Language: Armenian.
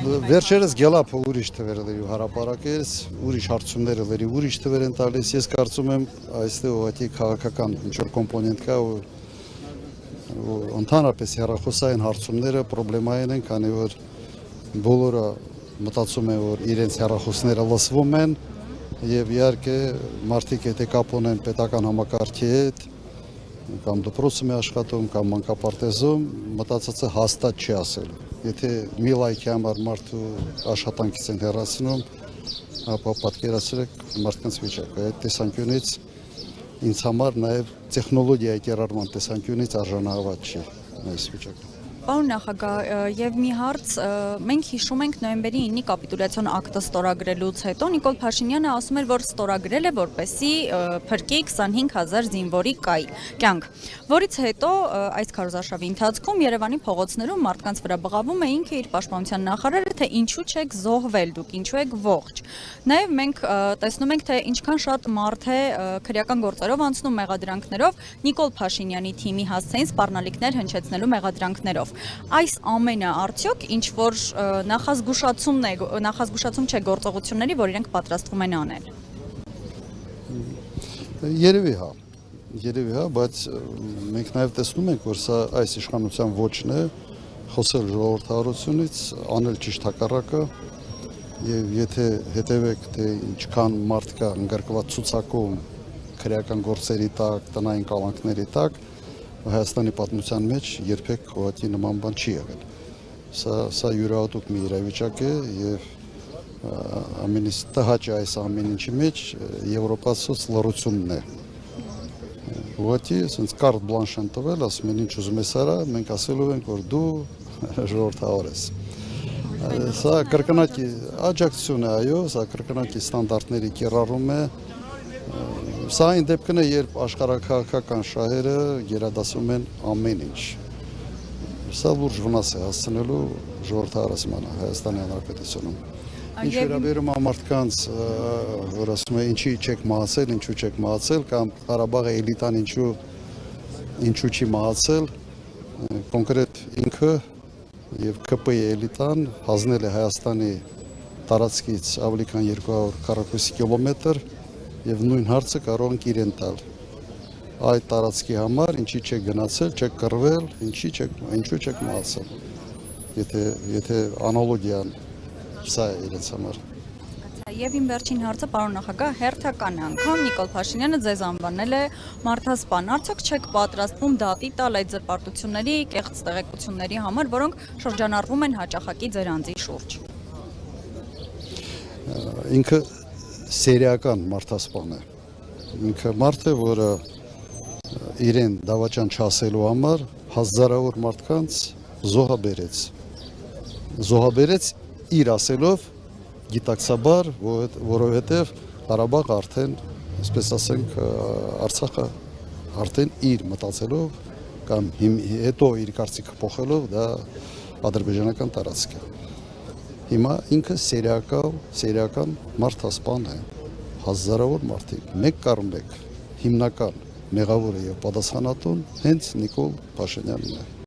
Վերջերս գելափը ուրիշ թվեր էր հարաբերակից, ուրիշ հարցումներ էր, ուրիշ թվեր են տալիս։ Ես կարծում եմ այստեղ ուղղակի քաղաքական ինչ-որ կոմպոնենտ կա ու ընդհանրապես հեռախոսային հարցումները պրոբլեմային են, քանի որ բոլորը մտածում են, որ իրենց հեռախոսները լսվում են եւ իհարկե մարդիկ եթե կապ ունեն պետական համակարգի հետ կամ դպրոցում է աշխատում կամ մանկապարտեզում մտածած է հաստատ չի ասել։ Եթե մի լայքի համար մարդու աշխատանքից են հեռացնում, ապա պատկերացրեք մարդկանց վիճակը։ Այդ տեսանկյունից ինձ համար նաև տեխնոլոգիայի կիրառման տեսանկյունից արժանահավատ չի այս վիճակը։ Պարոն նախագահ, եւ մի հարց, մենք հիշում ենք նոյեմբերի 9-ի կապիտուլյացիոն ակտը ստորագրելուց հետո Նիկոլ Փաշինյանը ասում էր, որ ստորագրել է, որպեսզի փրկի 25,000 զինվորի կյանք, որից հետո այս քարոզարշավի ընթացքում Երևանի փողոցներում մարդկանց վրա բղավում է ինքը իր պաշտպանության նախարարը, թե ինչու չեք զոհվել դուք, ինչու եք ողջ։ Նաեւ մենք տեսնում ենք, թե ինչքան շատ մարդ է քրեական գործերով անցնում մեղադրանքներով Նիկոլ Փաշինյանի թիմի հասցեին սպառնալիքներ հնչեցնելու մեղադրանքներով։ Այս ամենը արդյոք ինչ որ նախազգուշացում չէ գործողությունների, որ իրենք պատրաստվում են անել։ Երևի հա, բայց մենք նաև տեսնում ենք, որ սա այս իշխանության ոչն է, խոսել ժողովրդավարությունից, անել ճիշտ հակառակը, եւ եթե հետևեք, թե ինչքան մարդ կա ընդգրկված ցուցակում քրեական գործերի տակ, տնային կալանքների տակ, Հայաստանի պատմության մեջ երբեք ուղղակի նման բան չի եղել։ Սա յուրահատուկ մի իրավիճակ է եւ ամենից տհաճ այս ամեն ինչի մեջ եվրոպացուց լռությունն է։ Ուղղակի ասենց կարտ բլանշ են տվել, ասում են ինչ ուզում ես արա, մենք ասելու ենք, որ դու ժողովրդավար ես։ Սա կրկնակի աջակցություն է, այո, սա կրկնակի ստանդարտների կիրառում է։ Սա այն դեպքն է, երբ աշխարհաքաղաքական շահերը գերադասում են ամեն ինչ։ Սա լուրջ վնաս է հասցնելու ժողովրդավարացմանը Հայաստանի Հանրապետությունում։ Ինչ վերաբերում է մարդկանց, որ ասում է ինչի չեք մահացել, ինչու չեք մահացել, կամ Ղարաբաղի էլիտան ինչու չի մահացել, կոնկրետ ինքը եւ ԿՊ-ի էլիտան հանձնել է Հայաստանի տարածքից ավելի քան 200 քառակուսի կիլոմետր եւ նույն հարցը կարող ենք իրեն տալ։ Այդ տարածքի համար ինչի չեք գնացել, չեք կռվել, ինչու չեք մահացել։ Եթե անալոգիան սա է իրենց համար։ Եվ իմ վերջին հարցը, պարոն նախագահ, հերթական անգամ Նիկոլ Փաշինյանը ձեզ անվանել է մարդասպան։ Արդյոք չեք պատրաստվում դատի տալ այդ զրպարտությունների, կեղծ տեղեկությունների համար, որոնք շրջանառվում են հաճախակի ձեր անձի շուրջ։ Ինքը սերիական մարդասպան է։ Ինքը մարդ է, որը իրեն դավաճան չասելու համար հազարավոր մարդկանց զոհաբերեց իր ասելով գիտակցաբար, որովհետև Ղարաբաղը արդեն, այսպես ասենք, Արցախը արդեն իր մտածելով կամ հետո իր կարծիքը փոխելով դա ադրբեջանական տարածք է։ Հիմա ինքը սերիական մարդասպան է, հազարավոր մարդիկ, մեկ կառ մեկ հիմնական մեղավորը եւ պատասխանատուն հենց Նիկոլ Փաշինյանն է։